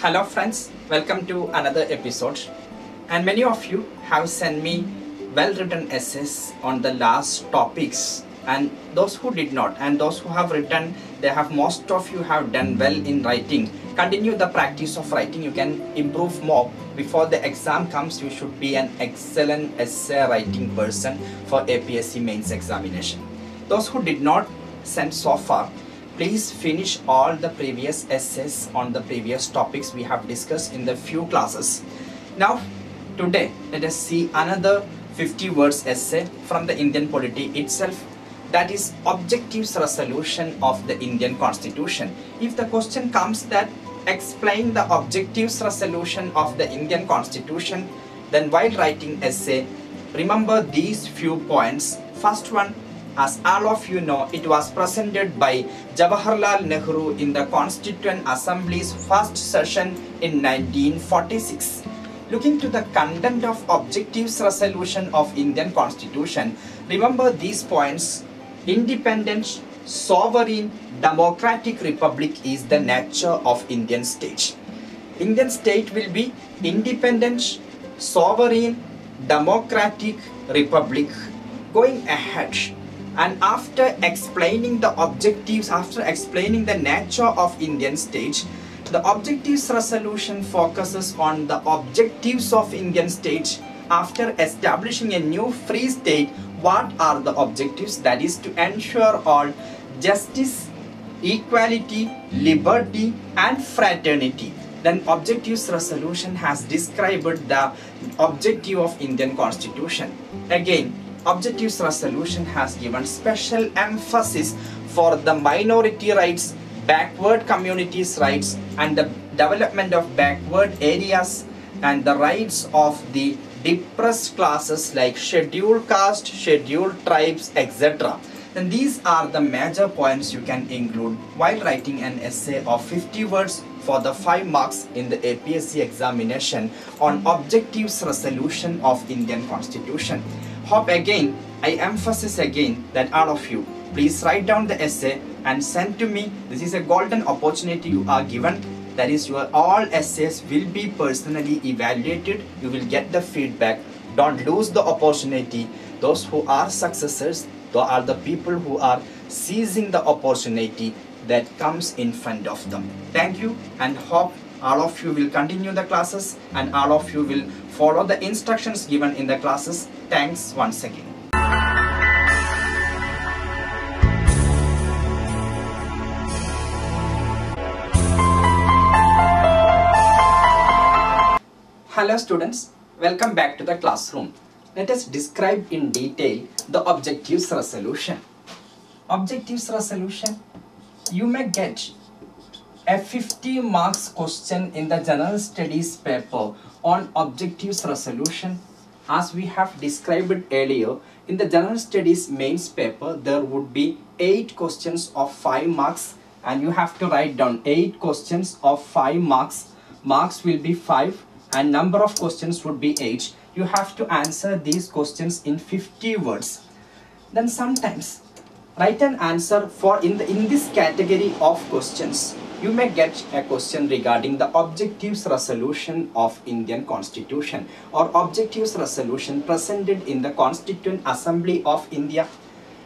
Hello friends, welcome to another episode. And many of you have sent me well-written essays on the last topics, and those who did not and those who have written, most of you have done well in writing. Continue the practice of writing, you can improve more. Before the exam comes, you should be an excellent essay writing person for APSC mains examination. Those who did not send so far, please finish all the previous essays on the previous topics we have discussed in the few classes. Now, today, let us see another 50 words essay from the Indian polity itself, that is objectives resolution of the Indian Constitution. If the question comes that explain the objectives resolution of the Indian Constitution, then while writing essay, remember these few points. First one, as all of you know, it was presented by Jawaharlal Nehru in the Constituent Assembly's first session in 1946. Looking to the content of objectives resolution of Indian Constitution, remember these points. Independent, sovereign, democratic republic is the nature of Indian state. Indian state will be independent, sovereign, democratic republic. Going ahead, and after explaining the objectives, after explaining the nature of Indian state, the objectives resolution focuses on the objectives of Indian state. After establishing a new free state, what are the objectives? That is to ensure all justice, equality, liberty and fraternity. Then objectives resolution has described the objective of Indian Constitution. Again, objectives resolution has given special emphasis for the minority rights, backward communities rights and the development of backward areas and the rights of the depressed classes like scheduled caste, scheduled tribes, etc. And these are the major points you can include while writing an essay of 50 words for the 5 marks in the APSC examination on objectives resolution of Indian Constitution. Hope again, I emphasize again that all of you, please write down the essay and send to me. This is a golden opportunity you are given. That is, your all essays will be personally evaluated. You will get the feedback. Don't lose the opportunity. Those who are successors, those are the people who are seizing the opportunity that comes in front of them. Thank you, and hope all of you will continue the classes and all of you will follow the instructions given in the classes. Thanks once again. Hello students, welcome back to the classroom. Let us describe in detail the objectives resolution. Objectives resolution, you may get a 50 marks question in the general studies paper on objectives resolution. As we have described it earlier, in the general studies mains paper there would be 8 questions of 5 marks and you have to write down 8 questions of 5 marks. Marks will be 5 and number of questions would be 8. You have to answer these questions in 50 words. Then sometimes write an answer for in this category of questions. You may get a question regarding the objectives resolution of Indian Constitution or objectives resolution presented in the Constituent Assembly of India.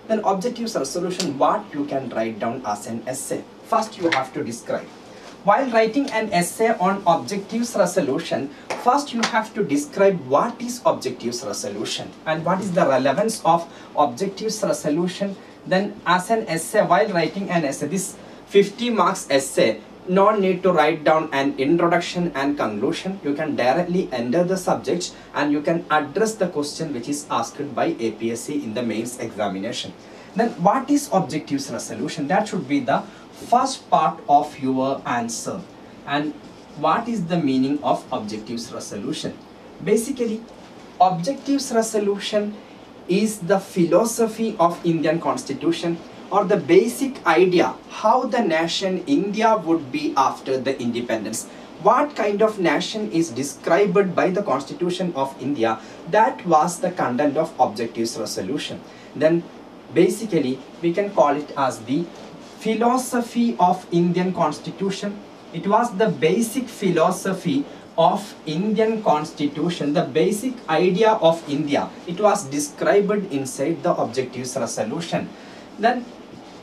Then objectives resolution, what you can write down as an essay. First you have to describe. While writing an essay on objectives resolution, first you have to describe what is objectives resolution and what is the relevance of objectives resolution. Then as an essay, while writing an essay, this 50 marks essay, no need to write down an introduction and conclusion. You can directly enter the subject and you can address the question which is asked by APSC in the mains examination. Then what is objectives resolution? That should be the first part of your answer. And what is the meaning of objectives resolution? Basically, objectives resolution is the philosophy of Indian Constitution or the basic idea how the nation India would be after the independence. What kind of nation is described by the Constitution of India? That was the content of objectives resolution. Then basically we can call it as the philosophy of Indian Constitution It was the basic philosophy of Indian constitution, the basic idea of India. It was described inside the objectives resolution. Then,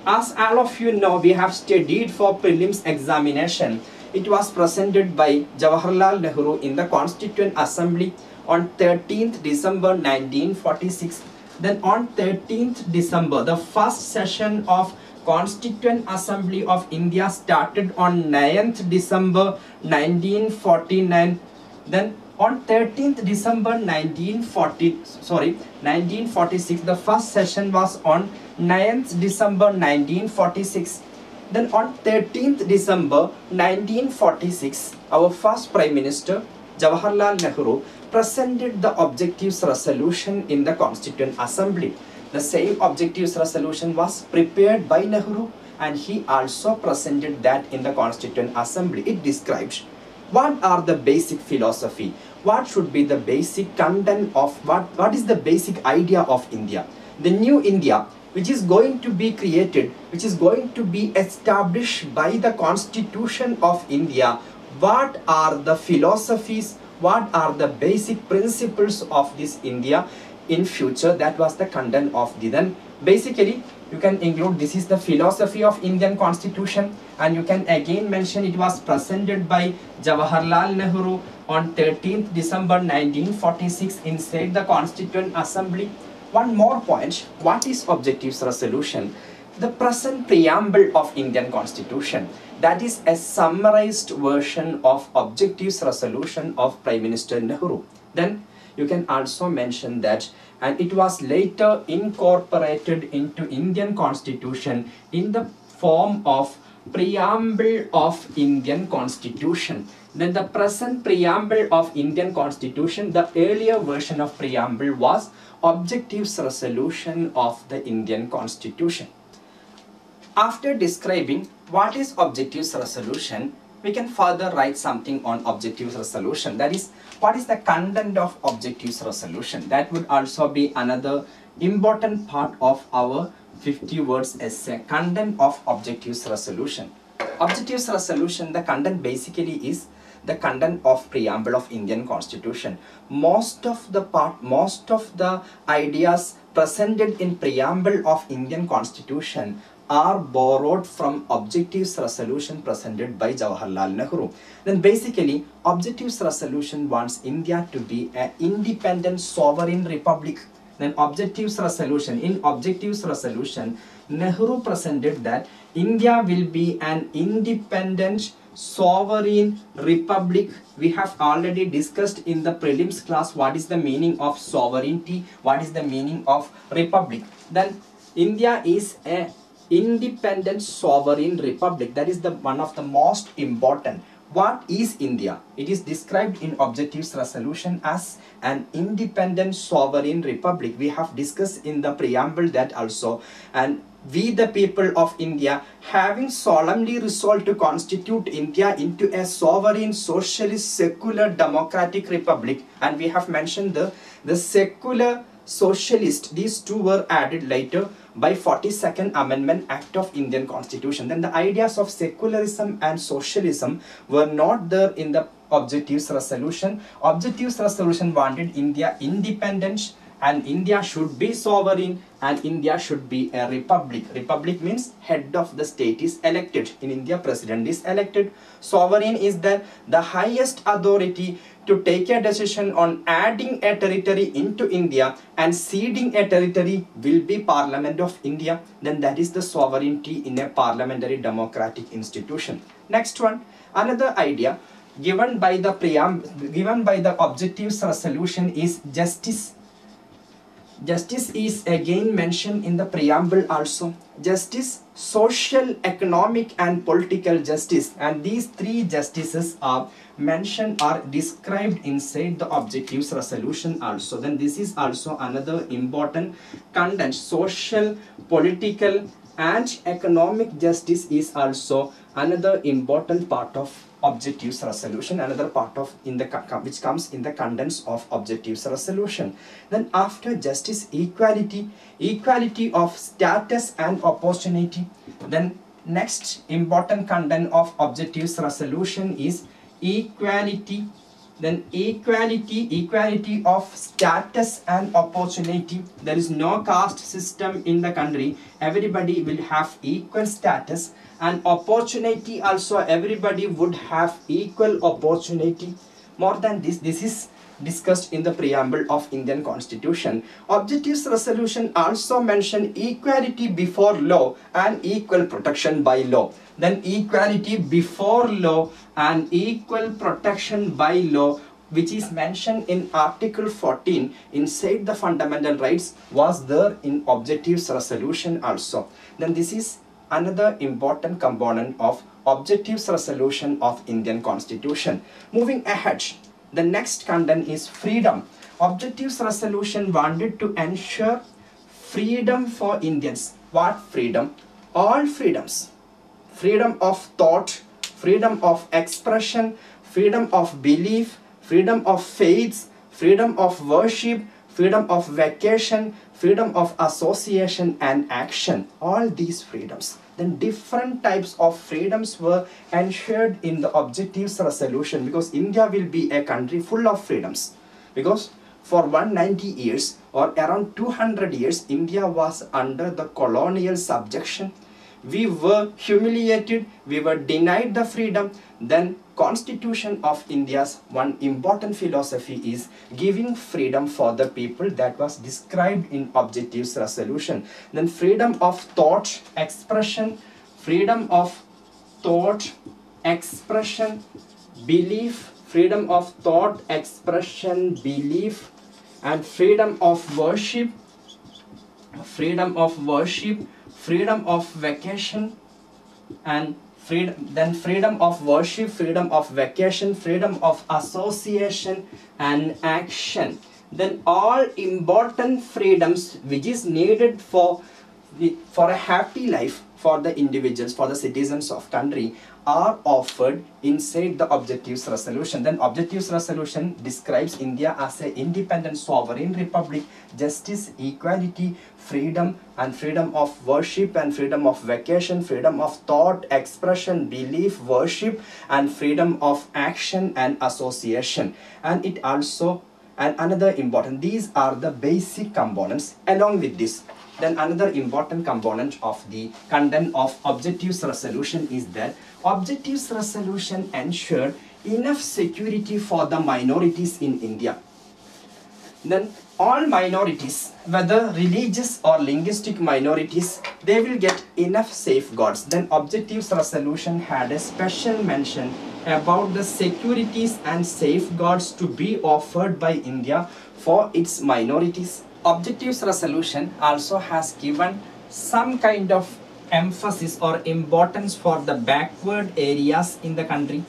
as all of you know, we have studied for prelims examination. It was presented by Jawaharlal Nehru in the Constituent Assembly on 13th December 1946. Then on 13th December, the first session of Constituent Assembly of India started on 9th December 1949. Then on 13th December 1946, the first session was on 9th December 1946. Then on 13th December 1946, our first Prime Minister, Jawaharlal Nehru, presented the objectives resolution in the Constituent Assembly. The same objectives resolution was prepared by Nehru, and he also presented that in the Constituent Assembly. It describes what are the basic philosophy, what should be the basic content of what is the basic idea of India. The new India which is going to be created, which is going to be established by the Constitution of India. What are the philosophies, what are the basic principles of this India in future? That was the content of the then. Basically, you can include this is the philosophy of Indian Constitution, and you can again mention it was presented by Jawaharlal Nehru on 13th December 1946 inside the Constituent Assembly. One more point, what is objectives resolution? The present preamble of Indian Constitution, that is a summarized version of objectives resolution of Prime Minister Nehru. Then you can also mention that, and it was later incorporated into Indian Constitution in the form of preamble of Indian Constitution. Then the present preamble of Indian Constitution, the earlier version of preamble was objectives resolution of the Indian Constitution. After describing what is objectives resolution, we can further write something on objectives resolution. That is, what is the content of objectives resolution? That would also be another important part of our 50 words essay, content of objectives resolution. Objectives resolution, the content basically is the content of preamble of Indian Constitution. Most of the ideas presented in preamble of Indian Constitution are borrowed from objectives resolution presented by Jawaharlal Nehru. Then basically, objectives resolution wants India to be an independent sovereign republic. Then objectives resolution, in objectives resolution, Nehru presented that India will be an independent sovereign republic. We have already discussed in the prelims class what is the meaning of sovereignty, what is the meaning of republic. Then India is a independent sovereign republic. That is the one of the most important. What is India? It is described in objectives resolution as an independent sovereign republic. We have discussed in the preamble that also. And we the people of India, having solemnly resolved to constitute India into a sovereign, socialist, secular, democratic republic, and we have mentioned the secular, socialist, these two were added later by 42nd Amendment Act of Indian Constitution. Then the ideas of secularism and socialism were not there in the objectives resolution. Objectives resolution wanted India independent, and India should be sovereign, and India should be a republic. Republic means head of the state is elected. In India, president is elected. Sovereign is the highest authority to take a decision on adding a territory into India, and ceding a territory will be Parliament of India. Then that is the sovereignty in a parliamentary democratic institution. Next one, another idea given by the objectives resolution is justice. Justice is again mentioned in the preamble also. Justice, social, economic and political justice, and these three justices are mentioned or described inside the objectives resolution also. Then this is also another important content. Social, political and economic justice is also another important part of objectives resolution, another part of which comes in the contents of objectives resolution. Then after justice, equality of status and opportunity. Then next important content of objectives resolution is equality. Then equality of status and opportunity. There is no caste system in the country. Everybody will have equal status, and opportunity also, everybody would have equal opportunity. More than this, this is discussed in the preamble of Indian Constitution. Objectives resolution also mention equality before law and equal protection by law. Then equality before law and equal protection by law, which is mentioned in Article 14 inside the fundamental rights, was there in objectives resolution also. Then this is another important component of objectives resolution of Indian Constitution. Moving ahead, the next content is freedom. Objectives resolution wanted to ensure freedom for Indians. What freedom? All freedoms. Freedom of thought, freedom of expression, freedom of belief, freedom of faith, freedom of worship, freedom of vacation, freedom of association and action. All these freedoms. Then different types of freedoms were ensured in the objectives resolution, because India will be a country full of freedoms. Because for 190 years or around 200 years, India was under the colonial subjection. We were humiliated, we were denied the freedom. Then Constitution of India's one important philosophy is giving freedom for the people, that was described in objectives resolution. Then freedom of thought, expression, freedom of thought, expression, belief, freedom of thought, expression, belief, and freedom of worship, freedom of worship, freedom of vacation, and freedom of worship, freedom of vacation, freedom of association and action. Then all important freedoms which is needed for a happy life for the individuals, for the citizens of country, are offered inside the objectives resolution. Then objectives resolution describes India as an independent sovereign republic, justice, equality, freedom, and freedom of worship, and freedom of vacation, freedom of thought, expression, belief, worship, and freedom of action and association. And it also, and another important, these are the basic components. Along with this, then another important component of the content of objectives resolution is that objectives resolution ensured enough security for the minorities in India. Then all minorities, whether religious or linguistic minorities, they will get enough safeguards. Then objectives resolution had a special mention about the securities and safeguards to be offered by India for its minorities. Objectives resolution also has given some kind of emphasis or importance for the backward areas in the country.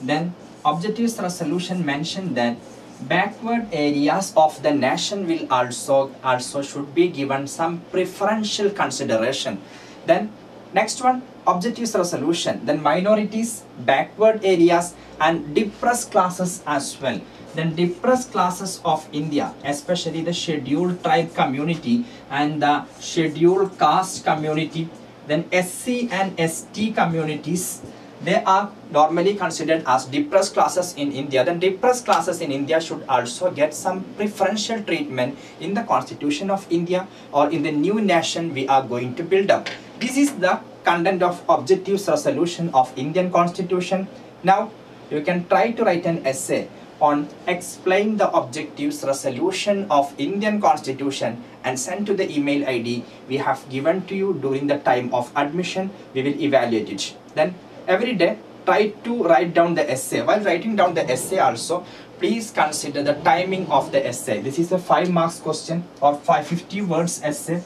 Then objectives resolution mentioned that backward areas of the nation will also should be given some preferential consideration. Then next one, objectives resolution, then minorities, backward areas, and depressed classes as well. Then depressed classes of India, especially the scheduled tribe community and the scheduled caste community, then SC and ST communities, they are normally considered as depressed classes in India. Then depressed classes in India should also get some preferential treatment in the Constitution of India or in the new nation we are going to build up. This is the content of objectives resolution of Indian Constitution. Now you can try to write an essay on explain the objectives resolution of Indian Constitution and send to the email ID we have given to you during the time of admission. We will evaluate it. Then every day try to write down the essay. While writing down the essay also, please consider the timing of the essay. This is a 5 marks question or 50 words essay.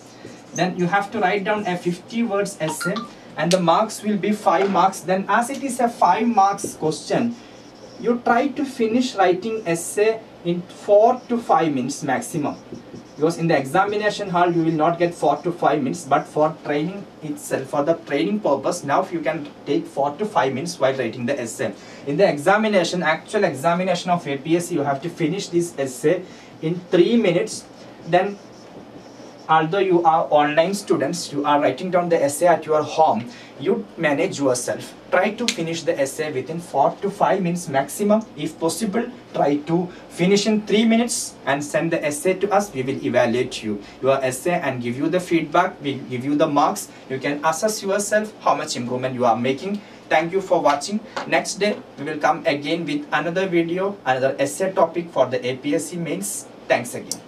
Then you have to write down a 50 words essay and the marks will be 5 marks. Then as it is a 5 marks question, you try to finish writing essay in 4 to 5 minutes maximum, because in the examination hall you will not get 4 to 5 minutes, but for training itself, for the training purpose, now you can take 4 to 5 minutes while writing the essay. In the examination, actual examination of APSC, you have to finish this essay in 3 minutes. Then although you are online students, you are writing down the essay at your home, you manage yourself. Try to finish the essay within 4 to 5 minutes maximum. If possible, try to finish in 3 minutes and send the essay to us. We will evaluate your essay and give you the feedback. We give you the marks. You can assess yourself how much improvement you are making. Thank you for watching. Next day we will come again with another video, another essay topic for the APSC mains. Thanks again.